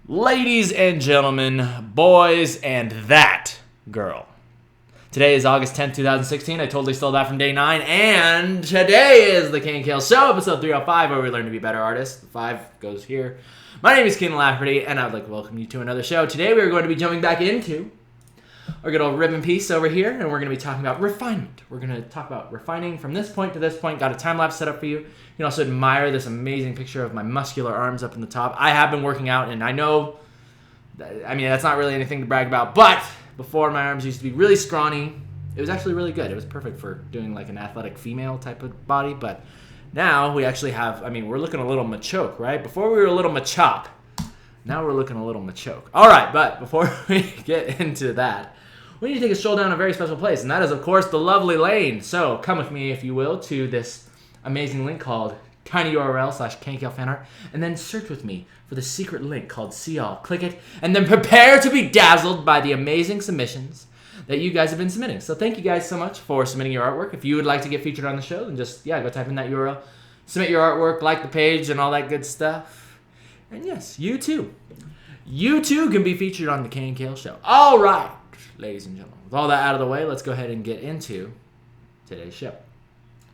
Ladies and gentlemen, boys and that girl. Today is August 10th, 2016. I totally stole that from day 9. And today is the KNKL Show, episode 305, where we learn to be better artists. The 5 goes here. My name is Ken Lafferty, and I would like to welcome you to another show. Today we are going to be jumping back into our good old ribbon piece over here, and we're going to be talking about refinement. We're going to talk about refining from this point to this point. Got a time-lapse set up for you. You can also admire this amazing picture of my muscular arms up in the top. I have been working out, and I know, that's not really anything to brag about, but before my arms used to be really scrawny. It was actually really good. It was perfect for doing like an athletic female type of body, but now we actually have, we're looking a little machoke, right? Before we were a little machop. Now we're looking a little machoke. All right, but before we get into that, we need to take a stroll down a very special place, and that is, of course, the lovely lane. So come with me, if you will, to this amazing link called tinyurl/KNKL fanart, and then search with me for the secret link called See All. Click it, and then prepare to be dazzled by the amazing submissions that you guys have been submitting. So thank you guys so much for submitting your artwork. If you would like to get featured on the show, then just, go type in that URL, submit your artwork, like the page, and all that good stuff. And yes, you too. You too can be featured on the KNKL Show. All right, ladies and gentlemen. With all that out of the way, let's go ahead and get into today's show.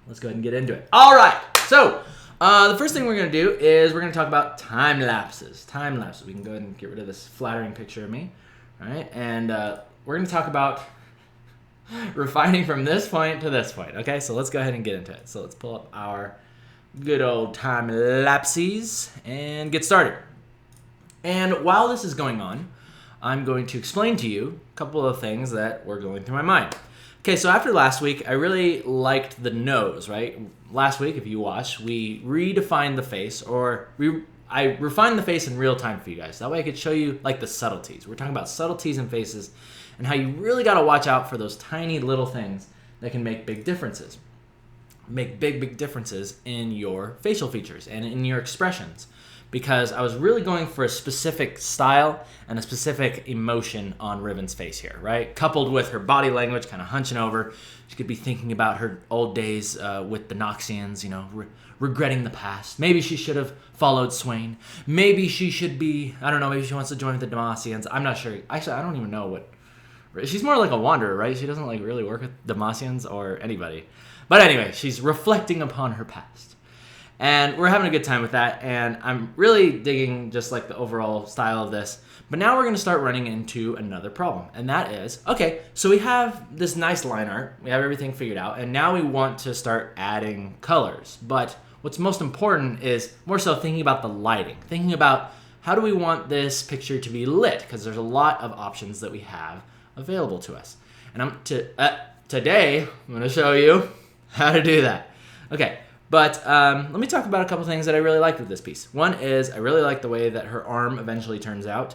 Let's go ahead and get into it. All right, so the first thing we're going to do is we're going to talk about time lapses. Time lapses. We can go ahead and get rid of this flattering picture of me. All right, and we're going to talk about refining from this point to this point. Okay, so let's go ahead and get into it. So let's pull up our good old time lapses and get started. And while this is going on, I'm going to explain to you a couple of things that were going through my mind. Okay, so after last week, I really liked the nose, right? Last week, if you watched, we redefined the face, or I refined the face in real time for you guys. That way I could show you like the subtleties. We're talking about subtleties in faces and how you really got to watch out for those tiny little things that can make big differences. Make big differences in your facial features and in your expressions. Because I was really going for a specific style and a specific emotion on Ribbon's face here, right? Coupled with her body language, kind of hunching over. She could be thinking about her old days with the Noxians, regretting the past. Maybe she should have followed Swain. Maybe she should be, I don't know, maybe she wants to join with the Demacians. I'm not sure. Actually, I don't even know what. She's more like a wanderer, right? She doesn't like really work with Demacians or anybody. But anyway, she's reflecting upon her past. And we're having a good time with that, and I'm really digging just like the overall style of this. But now we're going to start running into another problem, and that is, okay, so we have this nice line art, we have everything figured out, and now we want to start adding colors. But what's most important is more so thinking about the lighting, thinking about how do we want this picture to be lit, because there's a lot of options that we have available to us. And today, I'm going to show you how to do that. Okay. But let me talk about a couple things that I really liked with this piece. One is I really like the way that her arm eventually turns out.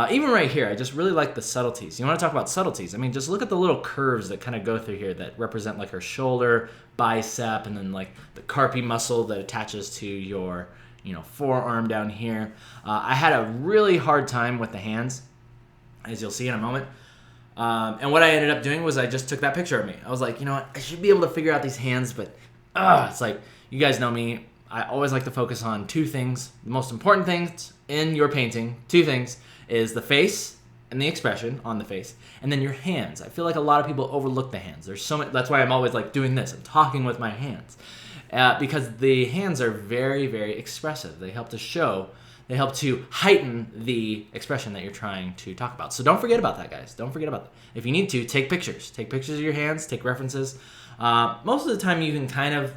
Even right here, I just really like the subtleties. You want to talk about subtleties? Just look at the little curves that kind of go through here that represent like her shoulder, bicep, and then like the carpi muscle that attaches to your forearm down here. I had a really hard time with the hands, as you'll see in a moment. And what I ended up doing was I just took that picture of me. I was like, you know what? I should be able to figure out these hands, but it's like, you guys know me. I always like to focus on two things. The most important things in your painting, two things, is the face and the expression on the face, and then your hands. I feel like a lot of people overlook the hands. There's so much. That's why I'm always like doing this. I'm talking with my hands, because the hands are very, very expressive. They help to show. They help to heighten the expression that you're trying to talk about. So don't forget about that, guys. Don't forget about that. If you need to, take pictures. Take pictures of your hands. Take references. Most of the time you can kind of,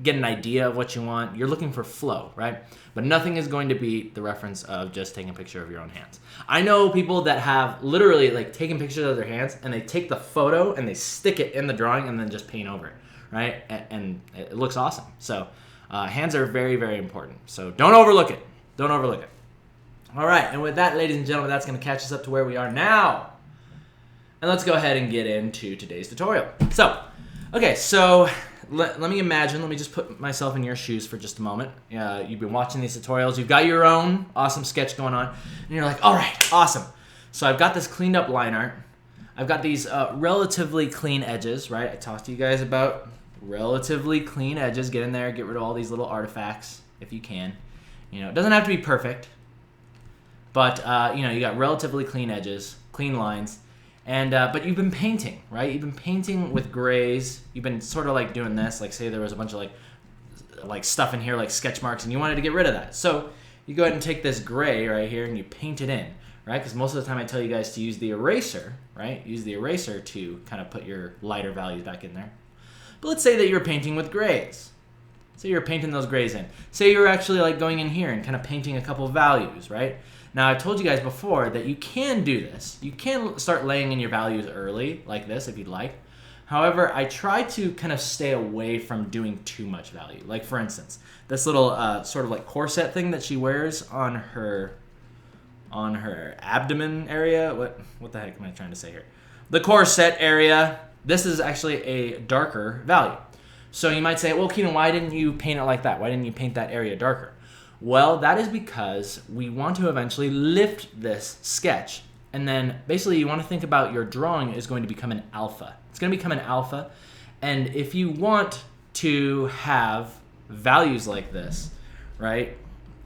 get an idea of what you want. You're looking for flow, right? But nothing is going to beat the reference of just taking a picture of your own hands. I know people that have literally like taken pictures of their hands and they take the photo and they stick it in the drawing and then just paint over it, right? And it looks awesome. So hands are very, very important. So don't overlook it. Don't overlook it. All right. And with that, ladies and gentlemen, that's going to catch us up to where we are now. And let's go ahead and get into today's tutorial. So, okay, so let me just put myself in your shoes for just a moment. You've been watching these tutorials. You've got your own awesome sketch going on. And you're like, all right, awesome. So I've got this cleaned up line art. I've got these relatively clean edges, right? I talked to you guys about relatively clean edges. Get in there, get rid of all these little artifacts if you can. It doesn't have to be perfect. But, you got relatively clean edges, clean lines. And but you've been painting, right? You've been painting with grays. You've been sort of like doing this. Like say there was a bunch of like stuff in here, like sketch marks, and you wanted to get rid of that. So you go ahead and take this gray right here and you paint it in, right? Because most of the time I tell you guys to use the eraser, right? Use the eraser to kind of put your lighter values back in there. But let's say that you're painting with grays. Say you're painting those grays in. Say you're actually like going in here and kind of painting a couple values, right? Now, I told you guys before that you can do this. You can start laying in your values early, like this, if you'd like. However, I try to kind of stay away from doing too much value. Like, for instance, this little sort of like corset thing that she wears on her abdomen area. What the heck am I trying to say here? The corset area. This is actually a darker value. So you might say, well, Keenan, why didn't you paint it like that? Why didn't you paint that area darker? Well, that is because we want to eventually lift this sketch. And then basically you want to think about your drawing is going to become an alpha. It's going to become an alpha. And if you want to have values like this, right?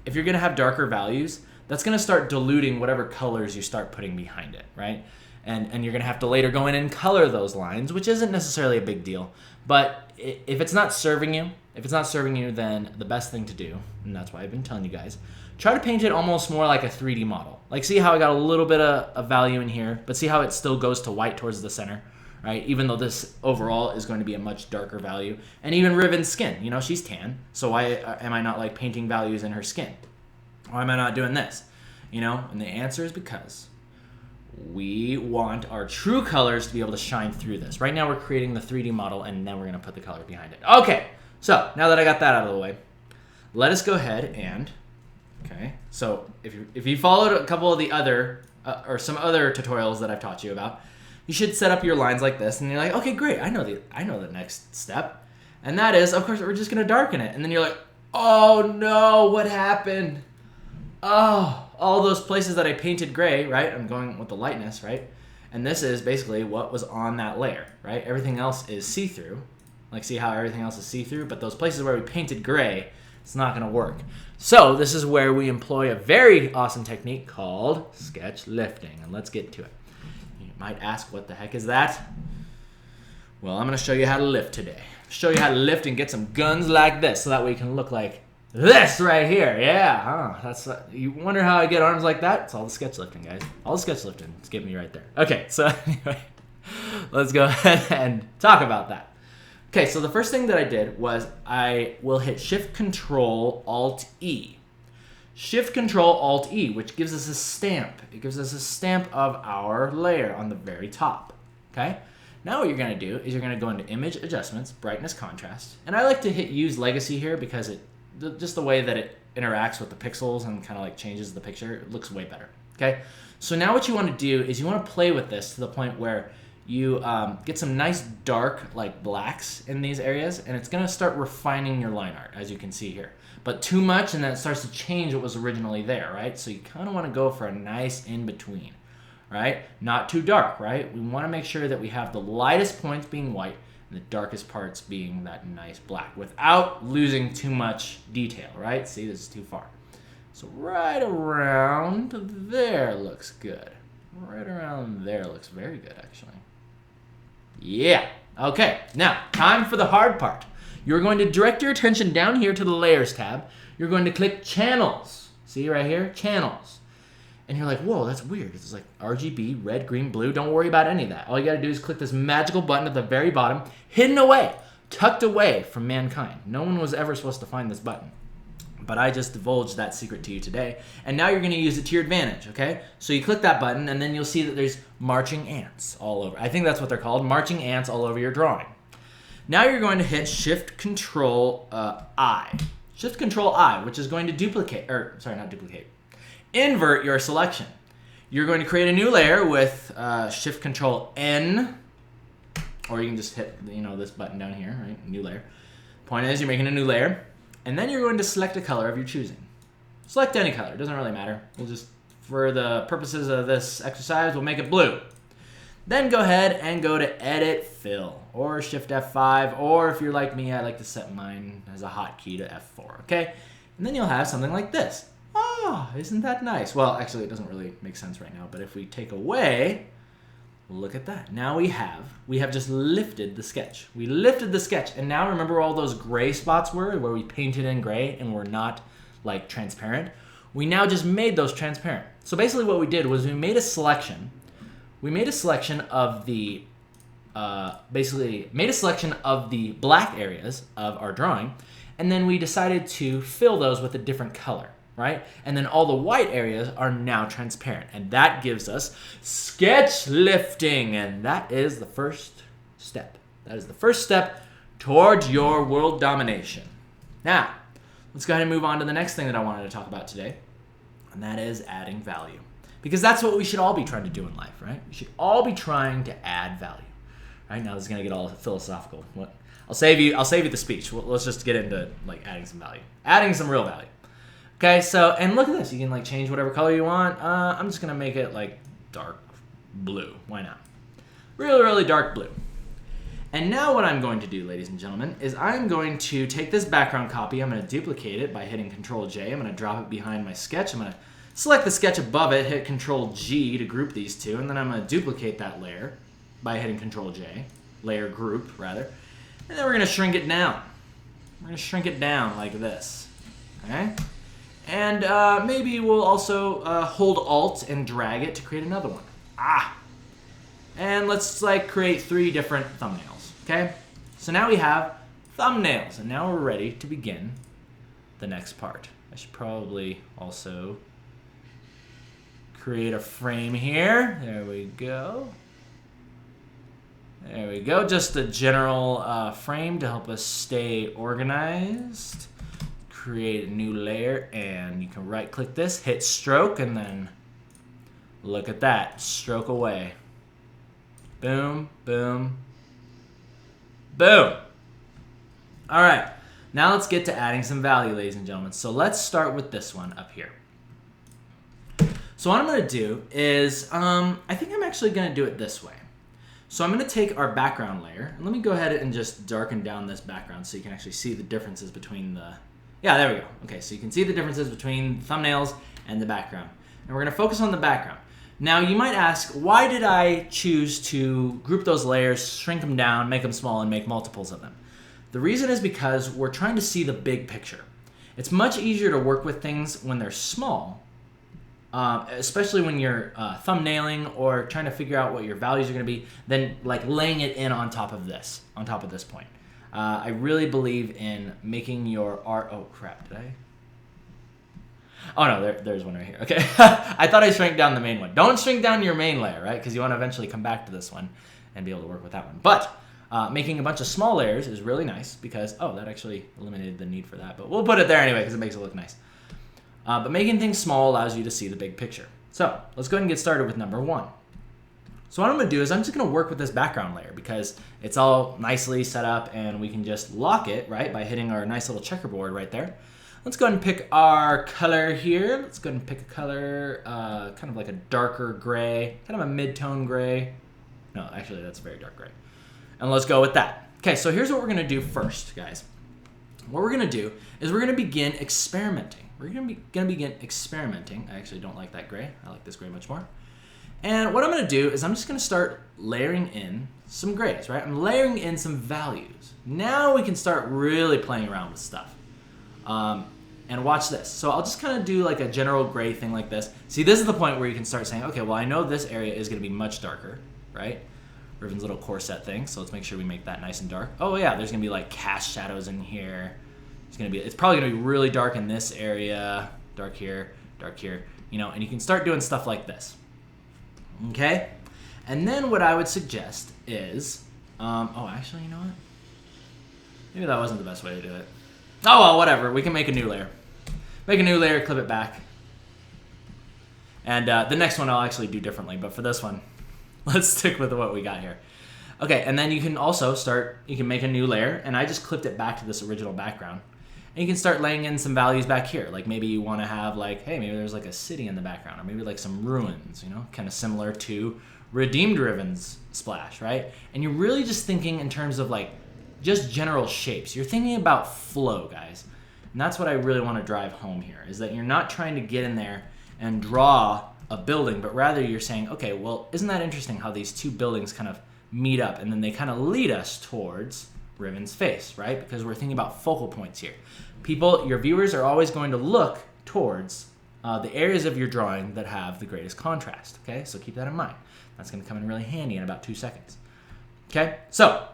If you're going to have darker values, that's going to start diluting whatever colors you start putting behind it, right? And you're going to have to later go in and color those lines, which isn't necessarily a big deal. But if it's not serving you, then the best thing to do, and that's why I've been telling you guys, try to paint it almost more like a 3D model. Like, see how I got a little bit of value in here, but see how it still goes to white towards the center, right? Even though this overall is going to be a much darker value. And even Riven's skin, she's tan, so why am I not like painting values in her skin? Why am I not doing this? And the answer is because we want our true colors to be able to shine through this. Right now we're creating the 3D model, and then we're going to put the color behind it. Okay, so now that I got that out of the way, let us go ahead and, okay, so if you followed a couple of the other, or some other tutorials that I've taught you about, you should set up your lines like this, and you're like, okay, great, I know the next step, and that is, of course, we're just going to darken it, and then you're like, oh no, what happened? Oh, all those places that I painted gray, right? I'm going with the lightness, right? And this is basically what was on that layer, right? Everything else is see-through. Like, see how everything else is see-through? But those places where we painted gray, it's not going to work. So this is where we employ a very awesome technique called sketch lifting. And let's get to it. You might ask, what the heck is that? Well, I'm going to show you how to lift today. Show you how to lift and get some guns like this, so that way you can look like this right here. Yeah, huh? You wonder how I get arms like that? It's all the sketch lifting, guys. All the sketch lifting. It's getting me right there. Okay, so anyway, let's go ahead and talk about that. Okay, so the first thing that I did was I will hit Shift-Control-Alt-E. Shift-Control-Alt-E, which gives us a stamp. It gives us a stamp of our layer on the very top. Okay? Now what you're going to do is you're going to go into Image Adjustments, Brightness, Contrast. And I like to hit Use Legacy here because just the way that it interacts with the pixels and kind of like changes the picture, it looks way better. Okay? So now what you want to do is you want to play with this to the point where you get some nice dark like blacks in these areas, and it's going to start refining your line art, as you can see here. But too much, and then it starts to change what was originally there, right? So you kind of want to go for a nice in-between, right? Not too dark, right? We want to make sure that we have the lightest points being white and the darkest parts being that nice black without losing too much detail, right? See, this is too far. So right around there looks good. Right around there looks very good, actually. Yeah. Okay, now, time for the hard part. You're going to direct your attention down here to the Layers tab. You're going to click Channels. See right here? Channels. And you're like, whoa, that's weird. It's like RGB, red, green, blue. Don't worry about any of that. All you got to do is click this magical button at the very bottom, hidden away, tucked away from mankind. No one was ever supposed to find this button. But I just divulged that secret to you today. And now you're going to use it to your advantage, okay? So you click that button, and then you'll see that there's marching ants all over. I think that's what they're called, marching ants all over your drawing. Now you're going to hit Shift-Control-I. Shift-Control-I, which is going to invert your selection. You're going to create a new layer with Shift-Control-N, or you can just hit this button down here, right? New layer. Point is, you're making a new layer. And then you're going to select a color of your choosing. Select any color. It doesn't really matter. We'll just, for the purposes of this exercise, we'll make it blue. Then go ahead and go to Edit Fill, or Shift F5, or if you're like me, I like to set mine as a hotkey to F4, okay? And then you'll have something like this. Oh, Oh, isn't that nice? Well, actually, it doesn't really make sense right now, but if we take away, look at that. Now we have just lifted the sketch. We lifted the sketch, and now remember where all those gray spots were, where we painted in gray and were not like transparent? We now just made those transparent. So basically what we did was we made a selection. We made a selection of the black areas of our drawing, and then we decided to fill those with a different color, right? And then all the white areas are now transparent, and that gives us sketch lifting, and that is the first step. That is the first step towards your world domination. Now, let's go ahead and move on to the next thing that I wanted to talk about today, and that is adding value. Because that's what we should all be trying to do in life, right? We should all be trying to add value. Right now, this is gonna get all philosophical. What? I'll save you the speech. Let's just get into like adding some value, adding some real value. Okay, so and look at this. You can like change whatever color you want. I'm just gonna make it like dark blue. Why not? Really, really dark blue. And now what I'm going to do, ladies and gentlemen, is I'm going to take this background copy. I'm going to duplicate it by hitting Control-J. I'm going to drop it behind my sketch. I'm going to select the sketch above it, hit Control-G to group these two, and then I'm going to duplicate that layer by hitting Control-J, layer group, rather. And then we're going to shrink it down. We're going to shrink it down like this, okay? And maybe we'll also hold Alt and drag it to create another one. And let's like create 3 different thumbnails. Okay, so now we have thumbnails, and now we're ready to begin the next part. I should probably also create a frame here. There we go. There we go. Just a general frame to help us stay organized. Create a new layer, and you can right-click this, hit stroke, and then look at that. Stroke away. Boom, boom, boom. All right, now let's get to adding some value, ladies and gentlemen. So let's start with this one up here. So what I'm gonna do is, I think I'm actually gonna do it this way. So I'm gonna take our background layer, and let me go ahead and just darken down this background so you can actually see the differences between the, yeah, there we go. Okay, so you can see the differences between thumbnails and the background. And we're gonna focus on the background. Now, you might ask, why did I choose to group those layers, shrink them down, make them small, and make multiples of them? The reason is because we're trying to see the big picture. It's much easier to work with things when they're small, especially when you're thumbnailing or trying to figure out what your values are going to be, than like laying it in on top of this point. I really believe in making your art. Oh, crap, did I? Oh no, there's one right here. Okay, I thought I shrank down the main one. Don't shrink down your main layer, right? Because you want to eventually come back to this one and be able to work with that one. But making a bunch of small layers is really nice because, oh, that actually eliminated the need for that. But we'll put it there anyway because it makes it look nice. But making things small allows you to see the big picture. So let's go ahead and get started with number 1. So what I'm going to do is I'm just going to work with this background layer because it's all nicely set up and we can just lock it, right, by hitting our nice little checkerboard right there. Let's go ahead and pick our color here. Let's go ahead and pick a color, kind of like a darker gray, kind of a mid-tone gray. No, actually, that's a very dark gray. And let's go with that. Okay, so here's what we're going to do first, guys. What we're going to do is we're going to begin experimenting. We're going to begin experimenting. I actually don't like that gray. I like this gray much more. And what I'm going to do is I'm just going to start layering in some grays, right? I'm layering in some values. Now we can start really playing around with stuff. And watch this. So I'll just kind of do like a general gray thing like this. See, this is the point where you can start saying, okay, well, I know this area is going to be much darker, right? Riven's little corset thing. So let's make sure we make that nice and dark. Oh yeah, there's going to be like cast shadows in here. It's probably going to be really dark in this area. Dark here, you know, and you can start doing stuff like this. Okay? And then what I would suggest is, oh, actually, you know what? Maybe that wasn't the best way to do it. Oh, well, whatever. We can make a new layer. Make a new layer, clip it back. And the next one I'll actually do differently, but for this one, let's stick with what we got here. Okay, and then you can also you can make a new layer, and I just clipped it back to this original background. And you can start laying in some values back here. Like maybe you want to have like, hey, maybe there's like a city in the background, or maybe like some ruins, you know, kind of similar to Redeemed Riven's splash, right? And you're really just thinking in terms of like, just general shapes. You're thinking about flow, guys. And that's what I really want to drive home here, is that you're not trying to get in there and draw a building, but rather you're saying, okay, well, isn't that interesting how these two buildings kind of meet up and then they kind of lead us towards Riven's face, right? Because we're thinking about focal points here. People, your viewers are always going to look towards the areas of your drawing that have the greatest contrast, okay? So keep that in mind. That's going to come in really handy in about 2 seconds. Okay, so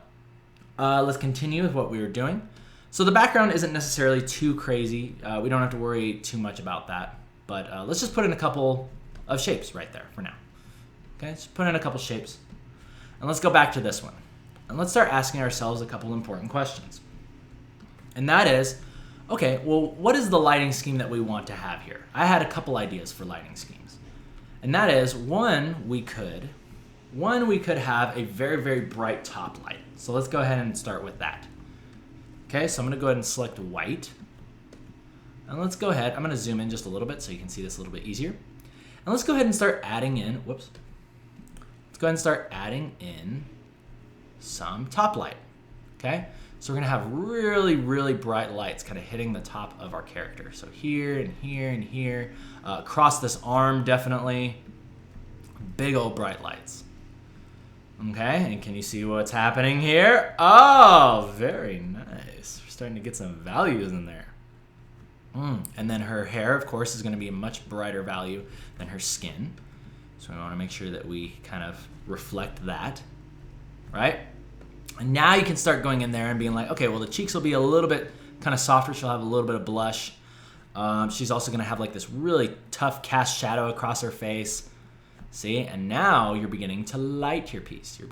let's continue with what we were doing. So the background isn't necessarily too crazy. We don't have to worry too much about that. But let's just put in a couple of shapes right there for now. Okay, let's put in a couple shapes. And let's go back to this one. And let's start asking ourselves a couple important questions. And that is, okay, well, what is the lighting scheme that we want to have here? I had a couple ideas for lighting schemes. And that is, one, we could have a very, very bright top light. So let's go ahead and start with that. Okay, so I'm gonna go ahead and select white. And let's go ahead, I'm gonna zoom in just a little bit so you can see this a little bit easier. And let's go ahead and start adding in, let's go ahead and start adding in some top light, okay? So we're gonna have really, really bright lights kind of hitting the top of our character. So here and here and here, across this arm definitely, big old bright lights. Okay, and can you see what's happening here? Oh, very nice. We're starting to get some values in there. And then her hair, of course, is going to be a much brighter value than her skin. So we want to make sure that we kind of reflect that, right? And now you can start going in there and being like, okay, well, the cheeks will be a little bit kind of softer. She'll have a little bit of blush. She's also going to have like this really tough cast shadow across her face. See, and now you're beginning to light your piece. You're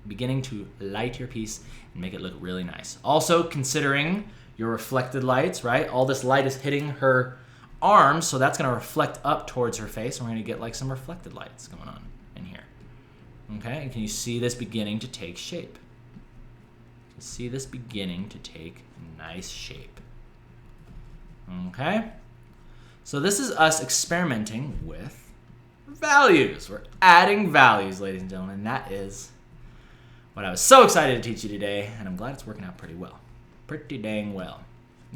beginning to light your piece and make it look really nice. Also considering your reflected lights, right? All this light is hitting her arms, so that's gonna reflect up towards her face, and we're gonna get like some reflected lights going on in here. Okay, and can you see this beginning to take shape? See this beginning to take nice shape. Okay, so this is us experimenting with values. We're adding values, ladies and gentlemen. That is what I was so excited to teach you today, and I'm glad it's working out pretty well. Pretty dang well.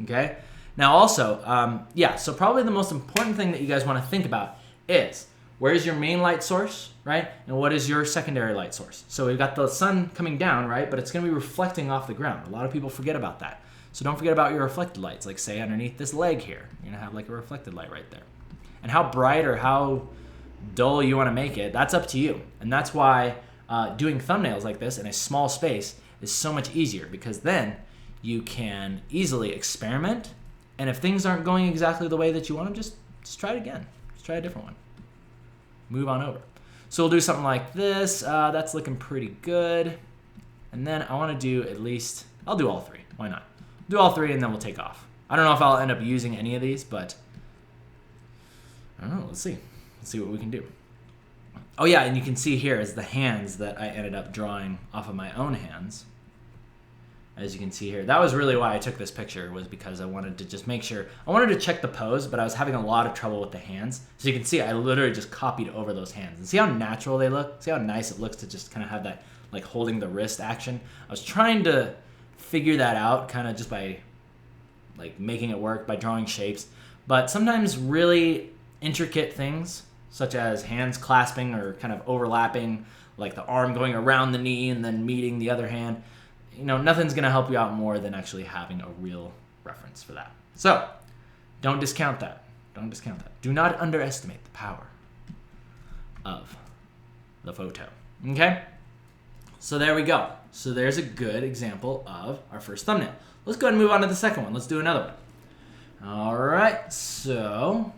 Okay? Now also, so probably the most important thing that you guys want to think about is, where's your main light source, right? And what is your secondary light source? So we've got the sun coming down, right? But it's going to be reflecting off the ground. A lot of people forget about that. So don't forget about your reflected lights. Like say underneath this leg here, you're going to have like a reflected light right there. And how bright or how dull you want to make it, that's up to you. And that's why doing thumbnails like this in a small space is so much easier, because then you can easily experiment, and if things aren't going exactly the way that you want them, just try it again. Just try a different one. Move on over. So we'll do something like this. That's looking pretty good. And then I want to do at least, I'll do all three. Why not? Do all three and then we'll take off. I don't know if I'll end up using any of these, but I don't know. Let's see. Let's see what we can do. Oh yeah, and you can see here is the hands that I ended up drawing off of my own hands. As you can see here, that was really why I took this picture, was because I wanted to just make sure, I wanted to check the pose, but I was having a lot of trouble with the hands. So you can see I literally just copied over those hands. And see how natural they look? See how nice it looks to just kind of have that like holding the wrist action? I was trying to figure that out kind of just by like making it work, by drawing shapes. But sometimes really intricate things, such as hands clasping or kind of overlapping, like the arm going around the knee and then meeting the other hand, you know, nothing's going to help you out more than actually having a real reference for that. So, don't discount that. Don't discount that. Do not underestimate the power of the photo. Okay? So there we go. So there's a good example of our first thumbnail. Let's go ahead and move on to the second one. Let's do another one. All right. So,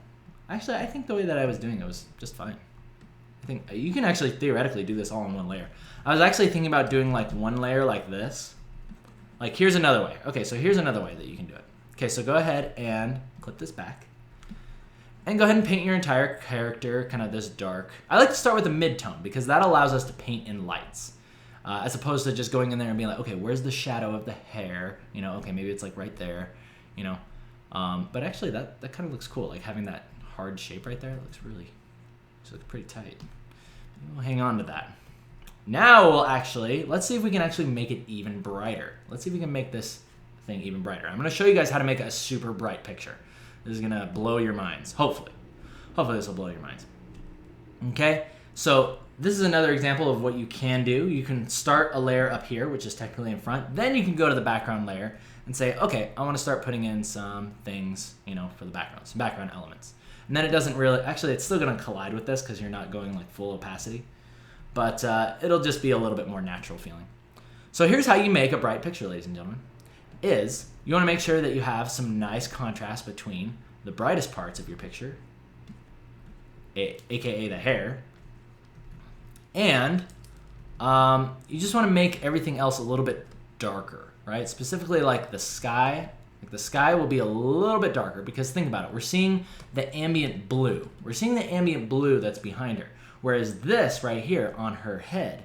actually, I think the way that I was doing it was just fine. I think you can actually theoretically do this all in one layer. I was actually thinking about doing like one layer like this. Like here's another way. Okay, so here's another way that you can do it. Okay, so go ahead and clip this back. And go ahead and paint your entire character kind of this dark. I like to start with a mid-tone because that allows us to paint in lights. As opposed to just going in there and being like, okay, where's the shadow of the hair? You know, okay, maybe it's like right there, you know. But actually that kind of looks cool. Like having that hard shape right there, it looks pretty tight. We'll hang on to that. Now we'll actually, let's see if we can actually make it even brighter. Let's see if we can make this thing even brighter. I'm going to show you guys how to make a super bright picture. This is going to blow your minds, hopefully. Hopefully this will blow your minds. Okay, so this is another example of what you can do. You can start a layer up here, which is technically in front. Then you can go to the background layer and say, okay, I want to start putting in some things, for the background, some background elements. And then it doesn't really, actually it's still going to collide with this because you're not going like full opacity. But it'll just be a little bit more natural feeling. So here's how you make a bright picture, ladies and gentlemen, is you want to make sure that you have some nice contrast between the brightest parts of your picture, aka the hair, and you just want to make everything else a little bit darker, right? Specifically like the sky. Like the sky will be a little bit darker because think about it. We're seeing the ambient blue. We're seeing the ambient blue that's behind her. Whereas this right here on her head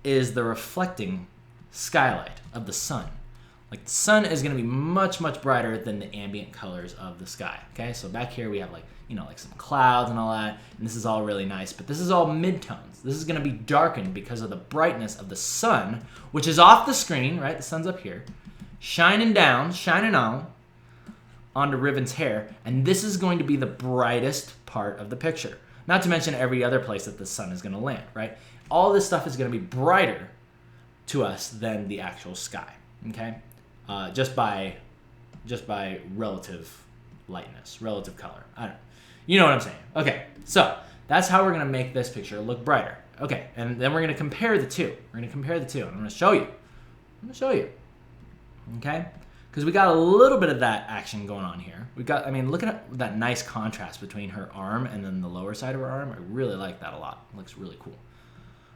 is the reflecting skylight of the sun. Like the sun is going to be much, much brighter than the ambient colors of the sky. Okay, so back here we have like some clouds and all that, and this is all really nice, but this is all midtones. This is going to be darkened because of the brightness of the sun, which is off the screen, right? The sun's up here, shining on onto Riven's hair, and this is going to be the brightest part of the picture. Not to mention every other place that the sun is going to land, right? All this stuff is going to be brighter to us than the actual sky, okay? Just by relative lightness, relative color. I don't know. You know what I'm saying. Okay, so that's how we're going to make this picture look brighter. Okay, and then we're going to compare the two. We're going to compare the two, and I'm going to show you. Okay? Because we got a little bit of that action going on here. Look at that nice contrast between her arm and then the lower side of her arm. I really like that a lot. It looks really cool.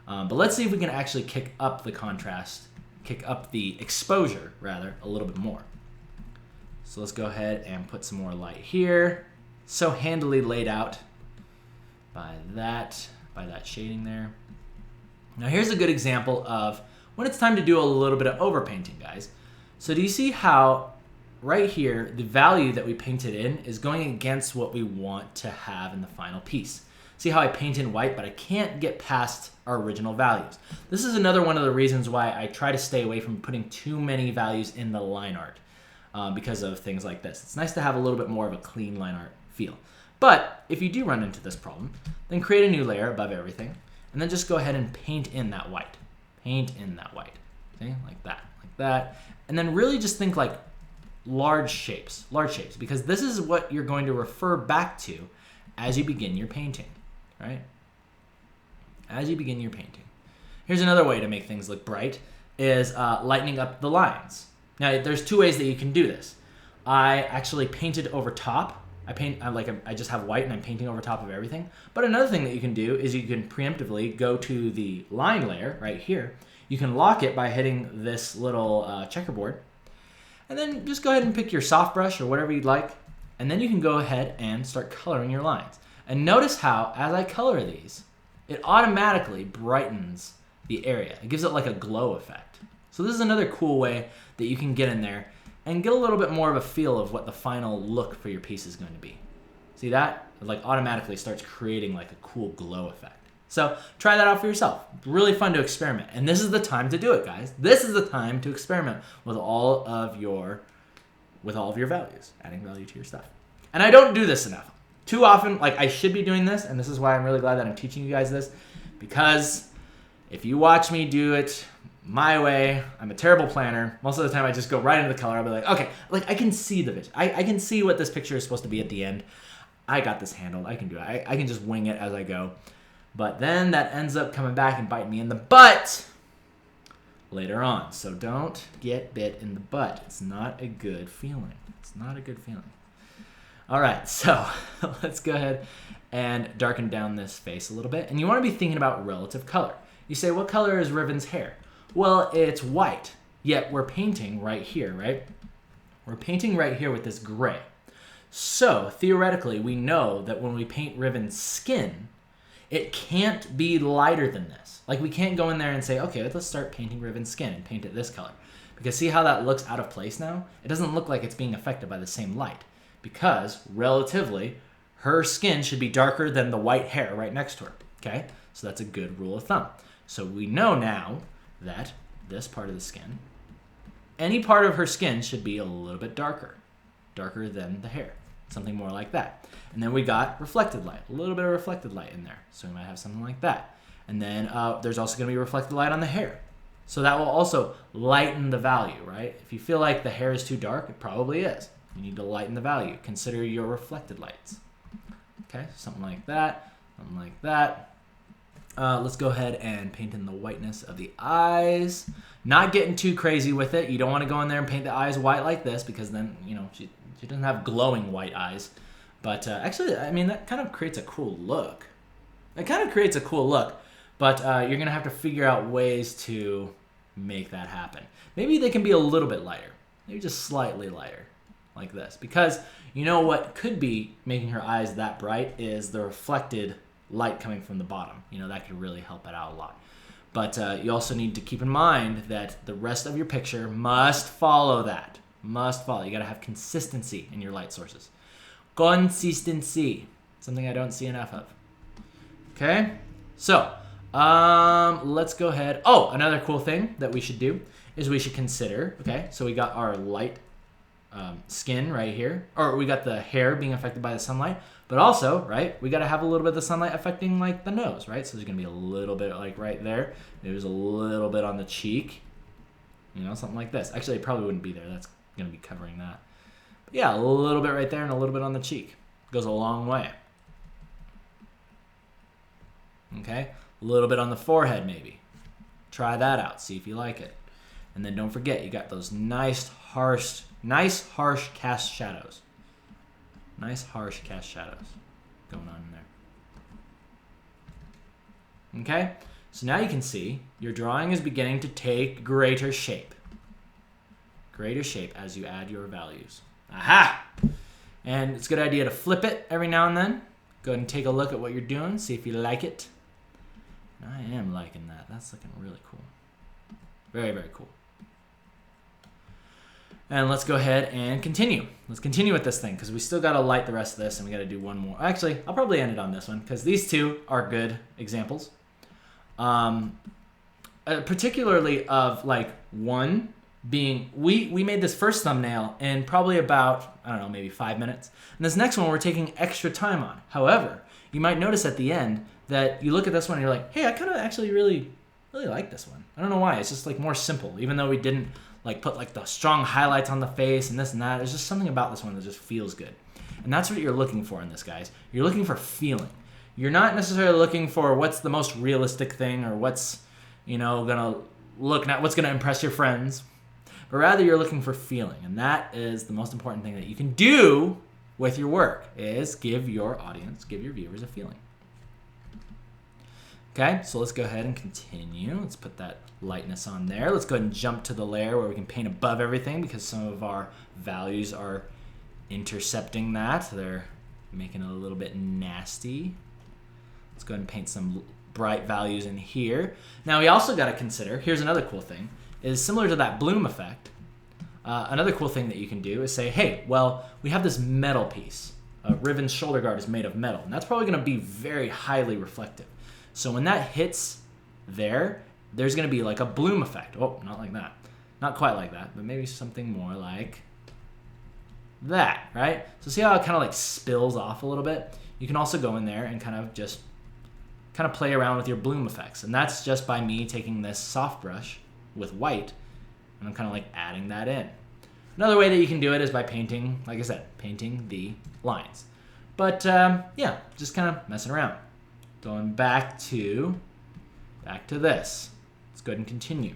But let's see if we can actually kick up the contrast, kick up the exposure, rather, a little bit more. So let's go ahead and put some more light here. So handily laid out by that shading there. Now here's a good example of when it's time to do a little bit of overpainting, guys. So do you see how right here, the value that we painted in is going against what we want to have in the final piece? See how I paint in white, but I can't get past our original values. This is another one of the reasons why I try to stay away from putting too many values in the line art because of things like this. It's nice to have a little bit more of a clean line art feel. But if you do run into this problem, then create a new layer above everything, and then just go ahead and paint in that white. Paint in that white. See? Like that. And then really just think like large shapes, because this is what you're going to refer back to as you begin your painting, right? As you begin your painting. Here's another way to make things look bright is lightening up the lines. Now, there's two ways that you can do this. I actually painted over top. I just have white and I'm painting over top of everything. But another thing that you can do is you can preemptively go to the line layer right here. You can lock it by hitting this little checkerboard. And then just go ahead and pick your soft brush or whatever you'd like. And then you can go ahead and start coloring your lines. And notice how, as I color these, it automatically brightens the area. It gives it like a glow effect. So this is another cool way that you can get in there and get a little bit more of a feel of what the final look for your piece is going to be. See that? It like automatically starts creating like a cool glow effect. So try that out for yourself. Really fun to experiment. And this is the time to do it, guys. This is the time to experiment with all of your values, adding value to your stuff. And I don't do this enough. Too often, like I should be doing this, and this is why I'm really glad that I'm teaching you guys this, because if you watch me do it my way, I'm a terrible planner. Most of the time I just go right into the color. I'll be like, okay, like I can see the vision. I can see what this picture is supposed to be at the end. I got this handled. I can do it. I can just wing it as I go. But then that ends up coming back and biting me in the butt later on. So don't get bit in the butt. It's not a good feeling. It's not a good feeling. All right, so let's go ahead and darken down this face a little bit. And you want to be thinking about relative color. You say, what color is Riven's hair? Well, it's white, yet we're painting right here, right? We're painting right here with this gray. So theoretically, we know that when we paint Riven's skin, it can't be lighter than this. Like we can't go in there and say, okay, let's start painting Riven's skin and paint it this color. Because see how that looks out of place now? It doesn't look like it's being affected by the same light. Because relatively, her skin should be darker than the white hair right next to her. Okay? So that's a good rule of thumb. So we know now that this part of the skin any part of her skin should be a little bit darker than the hair, something more like that. And then we got reflected light, a little bit of reflected light in there. So we might have something like that. And then there's also going to be reflected light on the hair. So that will also lighten the value, right? If you feel like the hair is too dark, it probably is. You need to lighten the value. Consider your reflected lights. Okay, something like that, something like that. Let's go ahead and paint in the whiteness of the eyes. Not getting too crazy with it. You don't want to go in there and paint the eyes white like this because then, you know, she doesn't have glowing white eyes. But actually, I mean, that kind of creates a cool look. But you're going to have to figure out ways to make that happen. Maybe they can be a little bit lighter. Maybe just slightly lighter, like this. Because you know what could be making her eyes that bright is the reflected light coming from the bottom. You know, that could really help it out a lot. But you also need to keep in mind that the rest of your picture must follow that. Must follow. You got to have consistency in your light sources. Consistency. Something I don't see enough of. Okay? So, let's go ahead. Oh, another cool thing that we should do is we should consider, okay, so we got our light skin right here, or we got the hair being affected by the sunlight, but also, right, we got to have a little bit of the sunlight affecting like the nose, right? So there's going to be a little bit like right there. There's a little bit on the cheek, you know, something like this. Actually, it probably wouldn't be there. That's going to be covering that. But yeah, a little bit right there and a little bit on the cheek. Goes a long way. Okay, a little bit on the forehead maybe. Try that out. See if you like it. And then don't forget, you got those nice harsh cast shadows. Nice harsh cast shadows going on in there. Okay, so now you can see your drawing is beginning to take greater shape. Greater shape as you add your values. Aha! And it's a good idea to flip it every now and then. Go ahead and take a look at what you're doing. See if you like it. I am liking that. That's looking really cool. Very, very cool. And let's go ahead and continue. Let's continue with this thing because we still got to light the rest of this and we got to do one more. Actually, I'll probably end it on this one because these two are good examples. Particularly of like one being, we made this first thumbnail in probably about, I don't know, maybe 5 minutes. And this next one we're taking extra time on. However, you might notice at the end that you look at this one and you're like, hey, I kind of actually really like this one. I don't know why. It's just like more simple, even though we didn't like put like the strong highlights on the face and this and that. There's just something about this one that just feels good. And that's what you're looking for in this, guys. You're looking for feeling. You're not necessarily looking for what's the most realistic thing or what's, you know, what's gonna impress your friends. But rather you're looking for feeling. And that is the most important thing that you can do with your work is give your audience, give your viewers a feeling. Okay, so let's go ahead and continue. Let's put that lightness on there. Let's go ahead and jump to the layer where we can paint above everything because some of our values are intercepting that. They're making it a little bit nasty. Let's go ahead and paint some bright values in here. Now we also got to consider, here's another cool thing, is similar to that bloom effect. Another cool thing that you can do is say, hey, well, we have this metal piece. Riven's shoulder guard is made of metal, and that's probably going to be very highly reflective. So when that hits there, there's going to be like a bloom effect. Oh, not like that. Not quite like that, but maybe something more like that, right? So see how it kind of like spills off a little bit? You can also go in there and kind of play around with your bloom effects. And that's just by me taking this soft brush with white, and I'm kind of like adding that in. Another way that you can do it is by painting, like I said, painting the lines. But yeah, just kind of messing around. Going back to this. Let's go ahead and continue.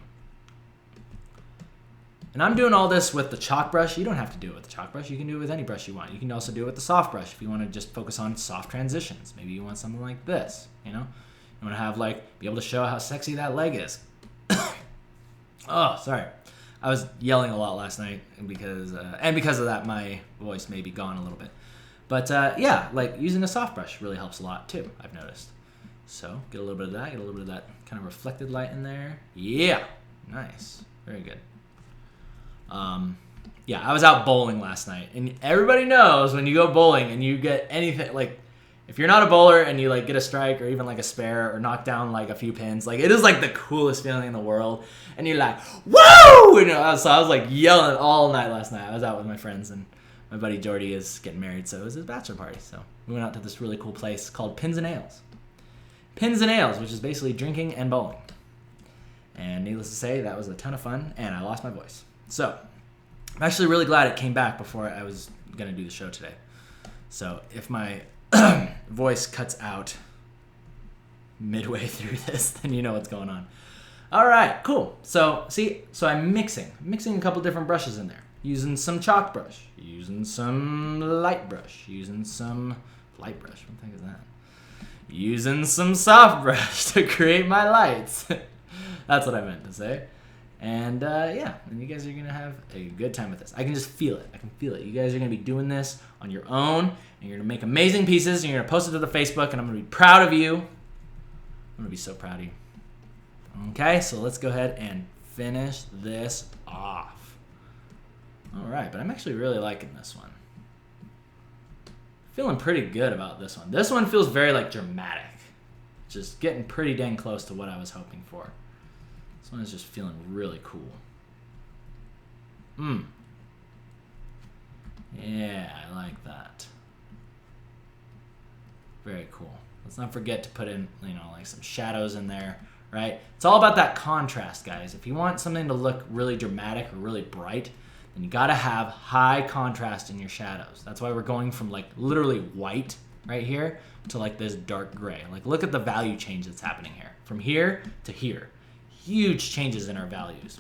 And I'm doing all this with the chalk brush. You don't have to do it with the chalk brush. You can do it with any brush you want. You can also do it with the soft brush if you want to just focus on soft transitions. Maybe you want something like this, you know? You want to have be able to show how sexy that leg is. Oh, sorry. I was yelling a lot last night because of that, my voice may be gone a little bit. But yeah, like using a soft brush really helps a lot too, I've noticed. So get a little bit of that, get a little bit of that kind of reflected light in there. Yeah, nice, very good. Yeah, I was out bowling last night, and everybody knows when you go bowling and you get anything like If you're not a bowler and you like get a strike or even like a spare or knock down like a few pins, like it is like the coolest feeling in the world. And you're like, woo! You know, so I was like yelling all night last night. I was out with my friends and my buddy Jordy is getting married, so it was his bachelor party. So we went out to this really cool place called Pins and Ales. Pins and Ales, which is basically drinking and bowling. And needless to say, that was a ton of fun, and I lost my voice. So I'm actually really glad it came back before I was going to do the show today. So if my voice cuts out midway through this, then you know what's going on. All right, cool. So I'm mixing a couple different brushes in there. Using some chalk brush, using some light brush, using some light brush. What the heck is that? Using some soft brush to create my lights. That's what I meant to say. And yeah, and you guys are going to have a good time with this. I can just feel it. I can feel it. You guys are going to be doing this on your own, and you're going to make amazing pieces, and you're going to post it to the Facebook, and I'm going to be proud of you. I'm going to be so proud of you. Okay, so let's go ahead and finish this off. All right, but I'm actually really liking this one. Feeling pretty good about this one. This one feels very like dramatic. Just getting pretty dang close to what I was hoping for. This one is just feeling really cool. Yeah, I like that. Very cool. Let's not forget to put in, like some shadows in there, right? It's all about that contrast, guys. If you want something to look really dramatic or really bright, then you gotta have high contrast in your shadows. That's why we're going from like literally white right here to like this dark gray. Like look at the value change that's happening here. From here to here. Huge changes in our values.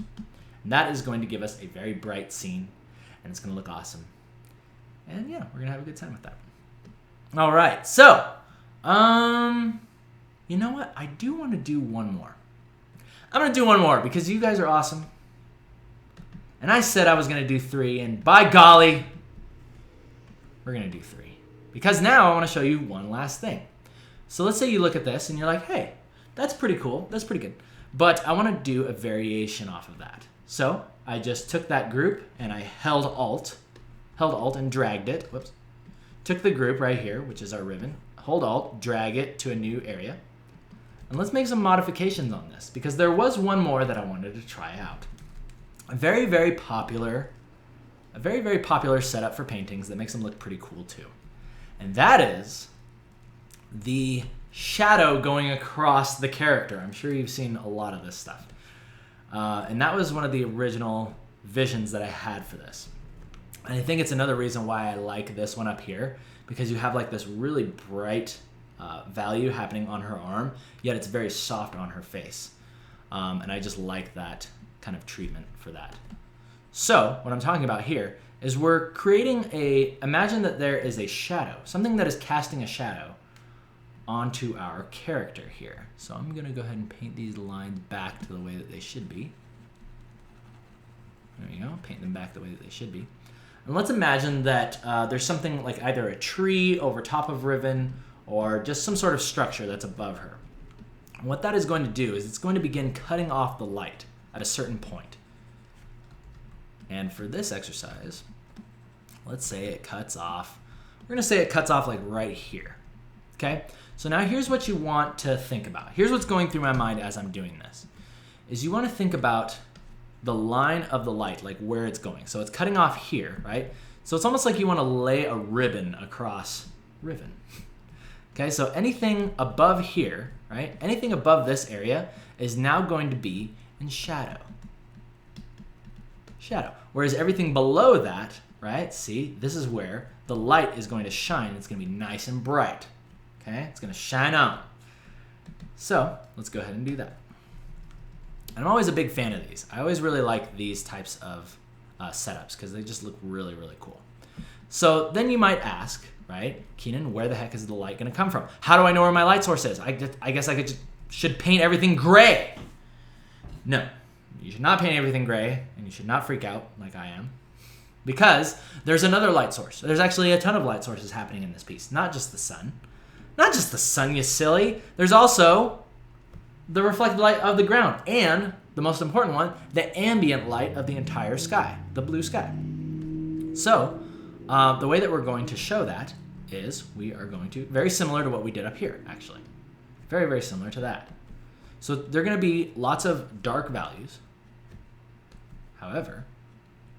And that is going to give us a very bright scene, and it's gonna look awesome. And yeah, we're gonna have a good time with that. All right, so, you know what? I do want to do one more. I'm gonna do one more because you guys are awesome. And I said I was gonna do 3, and by golly, we're gonna do 3. Because now I wanna show you one last thing. So let's say you look at this and you're like, hey, that's pretty cool, that's pretty good. But I wanna do a variation off of that. So I just took that group and I held Alt and dragged it, whoops. Took the group right here, which is our ribbon, hold Alt, drag it to a new area. And let's make some modifications on this because there was one more that I wanted to try out. A very, very popular setup for paintings that makes them look pretty cool too. And that is the shadow going across the character. I'm sure you've seen a lot of this stuff. And that was one of the original visions that I had for this. And I think it's another reason why I like this one up here, because you have like this really bright value happening on her arm, yet it's very soft on her face. And I just like that kind of treatment for that. So what I'm talking about here is we're creating imagine that there is a shadow, something that is casting a shadow onto our character here. So I'm gonna go ahead and paint these lines back to the way that they should be. There you go, paint them back the way that they should be. And let's imagine that there's something like either a tree over top of Riven or just some sort of structure that's above her. And what that is going to do is it's going to begin cutting off the light at a certain point. And for this exercise, let's say it cuts off. We're going to say it cuts off like right here. Okay? So now here's what you want to think about. Here's what's going through my mind as I'm doing this. Is you want to think about the line of the light, like where it's going. So it's cutting off here, right? So it's almost like you want to lay a ribbon across Riven. Okay, so anything above here, right? Anything above this area is now going to be in shadow. Shadow. Whereas everything below that, right? See, this is where the light is going to shine. It's going to be nice and bright. Okay, it's going to shine on. So let's go ahead and do that. I'm always a big fan of these. I always really like these types of setups because they just look really, really cool. So then you might ask, right, Keenan, where the heck is the light going to come from? How do I know where my light source is? I guess I should paint everything gray. No, you should not paint everything gray, and you should not freak out like I am, because there's another light source. There's actually a ton of light sources happening in this piece, not just the sun. Not just the sun, you silly. There's also the reflected light of the ground, and the most important one, the ambient light of the entire sky, the blue sky. So the way that we're going to show that is we are going to, very similar to what we did up here, actually. Very, very similar to that. So there are going to be lots of dark values. However,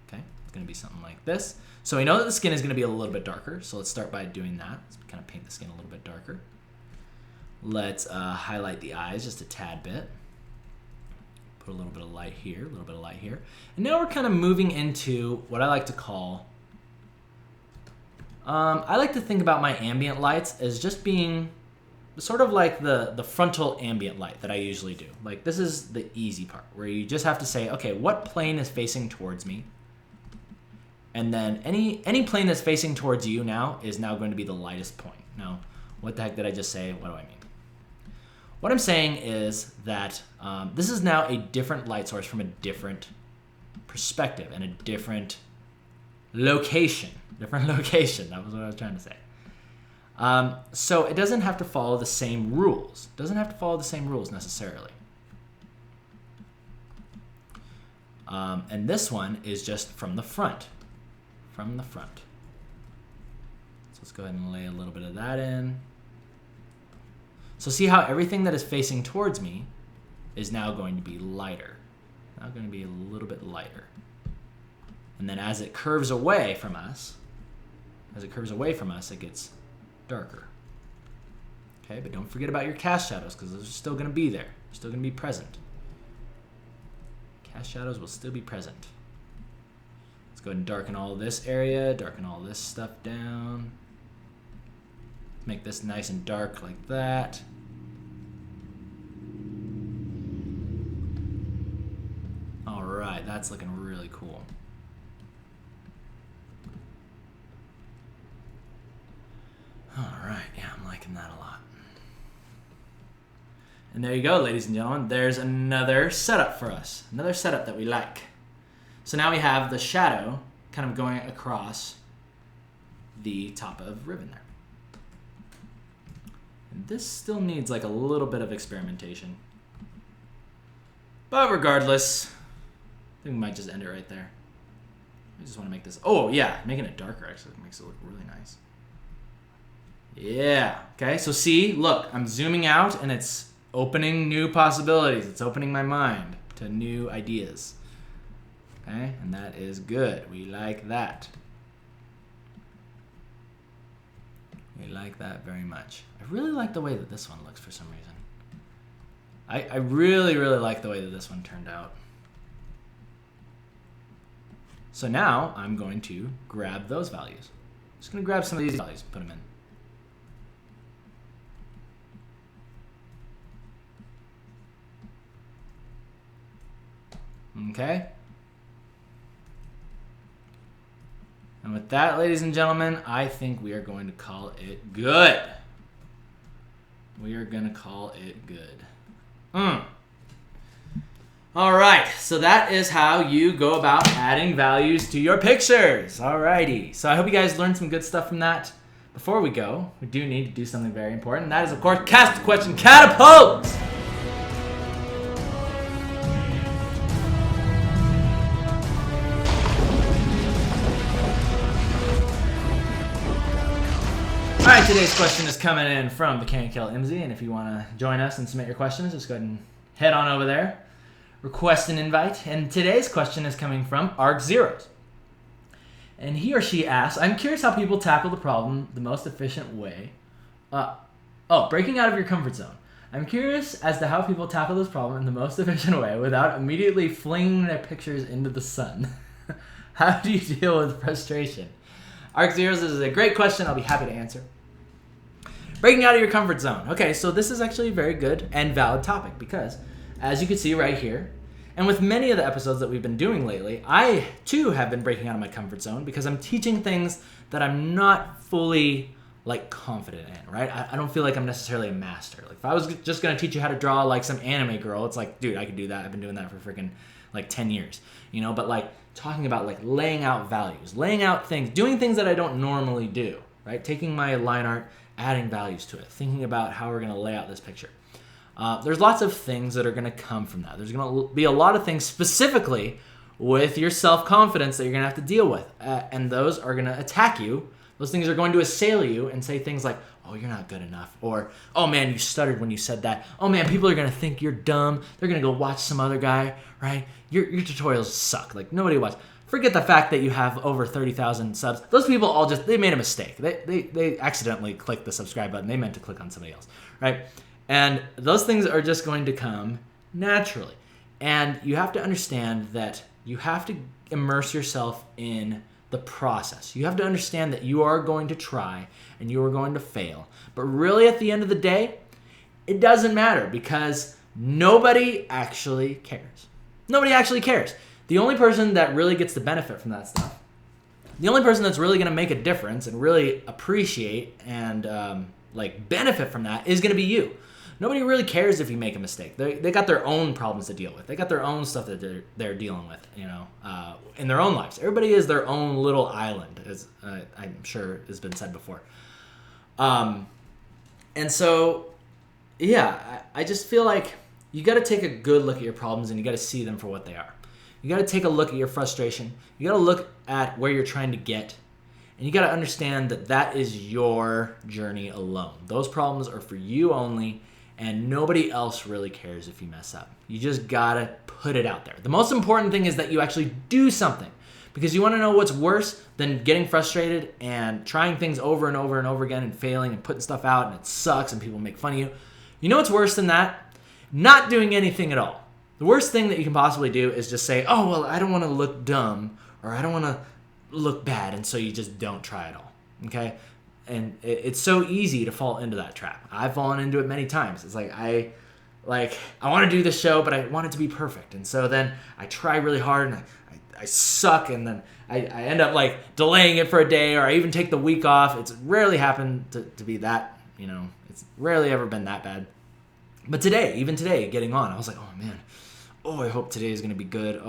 okay, it's going to be something like this. So we know that the skin is going to be a little bit darker. So let's start by doing that. Let's kind of paint the skin a little bit darker. Let's highlight the eyes just a tad bit. Put a little bit of light here, a little bit of light here. And now we're kind of moving into what I like to call, I like to think about my ambient lights as just being sort of like the frontal ambient light that I usually do. Like this is the easy part where you just have to say, okay, what plane is facing towards me? And then any plane that's facing towards you now is now going to be the lightest point. Now, what the heck did I just say? What do I mean? What I'm saying is that this is now a different light source from a different perspective and a different location. Different location, that was what I was trying to say. So it doesn't have to follow the same rules. It doesn't have to follow the same rules necessarily. And this one is just from the front. From the front. So let's go ahead and lay a little bit of that in. So see how everything that is facing towards me is now going to be lighter. Now going to be a little bit lighter. And then as it curves away from us, it gets darker. Okay, but don't forget about your cast shadows because those are still going to be there. They're still going to be present. Cast shadows will still be present. Let's go ahead and darken all this area, darken all this stuff down. Make this nice and dark like that. All right, that's looking really cool. All right, yeah, I'm liking that a lot. And there you go, ladies and gentlemen. There's another setup for us. Another setup that we like. So now we have the shadow kind of going across the top of ribbon there. And this still needs like a little bit of experimentation. But regardless, I think we might just end it right there. I just want to make this, oh yeah, making it darker actually makes it look really nice. Yeah, okay, so see, look, I'm zooming out and it's opening new possibilities. It's opening my mind to new ideas. Okay, and that is good. We like that. We like that very much. I really like the way that this one looks for some reason. I really, really like the way that this one turned out. So now I'm going to grab those values. I'm just going to grab some of these values and put them in. Okay. And with that, ladies and gentlemen, I think we are going to call it good. We are going to call it good. All right, so that is how you go about adding values to your pictures. Alrighty, so I hope you guys learned some good stuff from that. Before we go, we do need to do something very important. And that is, of course, cast a question catapult. All right, today's question is coming in from the KNKL MZ, and if you want to join us and submit your questions, just go ahead and head on over there. Request an invite, and today's question is coming from Arc Zeros. And he or she asks, I'm curious how people tackle the problem the most efficient way. Breaking out of your comfort zone. I'm curious as to how people tackle this problem in the most efficient way without immediately flinging their pictures into the sun. How do you deal with frustration? Arc Zeros, this is a great question. I'll be happy to answer. Breaking out of your comfort zone. Okay, so this is actually a very good and valid topic because, as you can see right here, and with many of the episodes that we've been doing lately, I too have been breaking out of my comfort zone because I'm teaching things that I'm not fully confident in, right? I don't feel like I'm necessarily a master. Like if I was just gonna teach you how to draw like some anime girl, it's like, dude, I could do that. I've been doing that for freaking 10 years, you know? But talking about laying out values, laying out things, doing things that I don't normally do, right? Taking my line art, adding values to it, thinking about how we're gonna lay out this picture. There's lots of things that are going to come from that. There's going to be a lot of things specifically with your self-confidence that you're going to have to deal with. And those are going to attack you Those things are going to assail you and say things like, oh, you're not good enough. Or, oh, man, you stuttered when you said that. Oh, man, people are going to think you're dumb. They're going to go watch some other guy, right? Your tutorials suck. Like, nobody watches. Forget the fact that you have over 30,000 subs. Those people all they made a mistake. They accidentally clicked the subscribe button. They meant to click on somebody else, right? And those things are just going to come naturally. And you have to understand that you have to immerse yourself in the process. You have to understand that you are going to try and you are going to fail. But really, at the end of the day, it doesn't matter because nobody actually cares. Nobody actually cares. The only person that really gets the benefit from that stuff, the only person that's really going to make a difference and really appreciate and benefit from that is going to be you. Nobody really cares if you make a mistake. They got their own problems to deal with. They got their own stuff that they're dealing with, in their own lives. Everybody is their own little island, as I'm sure has been said before. And so, yeah, I just feel like you got to take a good look at your problems and you got to see them for what they are. You got to take a look at your frustration. You got to look at where you're trying to get. And you got to understand that that is your journey alone. Those problems are for you only, and nobody else really cares if you mess up. You just got to put it out there. The most important thing is that you actually do something, because you want to know what's worse than getting frustrated and trying things over and over and over again and failing and putting stuff out and it sucks and people make fun of you. You know what's worse than that? Not doing anything at all. The worst thing that you can possibly do is just say, oh, well, I don't want to look dumb or I don't want to look bad, and so you just don't try at all, okay? And it's so easy to fall into that trap. I've fallen into it many times. It's like I want to do this show, but I want it to be perfect, and so then I try really hard and I suck, and then I end up delaying it for a day, or I even take the week off. It's rarely happened to be that, it's rarely ever been that bad. But even today, getting on, I was like, oh man, I hope today is going to be good.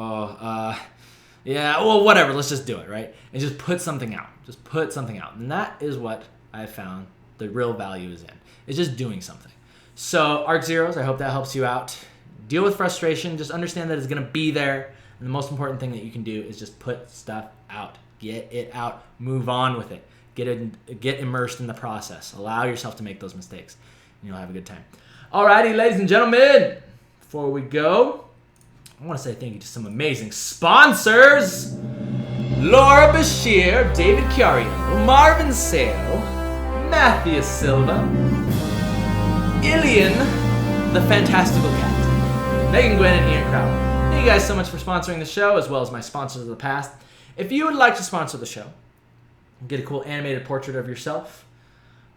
Yeah, well, whatever, let's just do it, right? And just put something out. Just put something out. And that is what I found the real value is in. It's just doing something. So, Arc Zeros, I hope that helps you out. Deal with frustration. Just understand that it's going to be there. And the most important thing that you can do is just put stuff out. Get it out. Move on with it. Get immersed in the process. Allow yourself to make those mistakes. And you'll have a good time. Alrighty, ladies and gentlemen, before we go, I want to say thank you to some amazing sponsors. Laura Bashir, David Cariano, Marvin Sale, Matthew Silva, Ilian, the Fantastical Cat, Megan Gwen, and Ian Crowell. Thank you guys so much for sponsoring the show, as well as my sponsors of the past. If you would like to sponsor the show, get a cool animated portrait of yourself.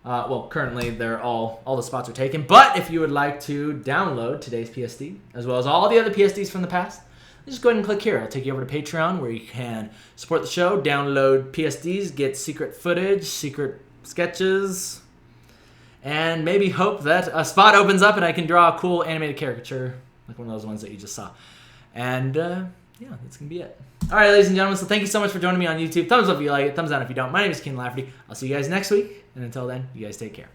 Currently they're all the spots are taken. But if you would like to download today's PSD, as well as all the other PSDs from the past, just go ahead and click here. I'll take you over to Patreon, where you can support the show, download PSDs, get secret footage, secret sketches, and maybe hope that a spot opens up and I can draw a cool animated caricature, like one of those ones that you just saw. And yeah, that's going to be it. All right, ladies and gentlemen, so thank you so much for joining me on YouTube. Thumbs up if you like it, thumbs down if you don't. My name is Ken Lafferty. I'll see you guys next week. And until then, you guys take care.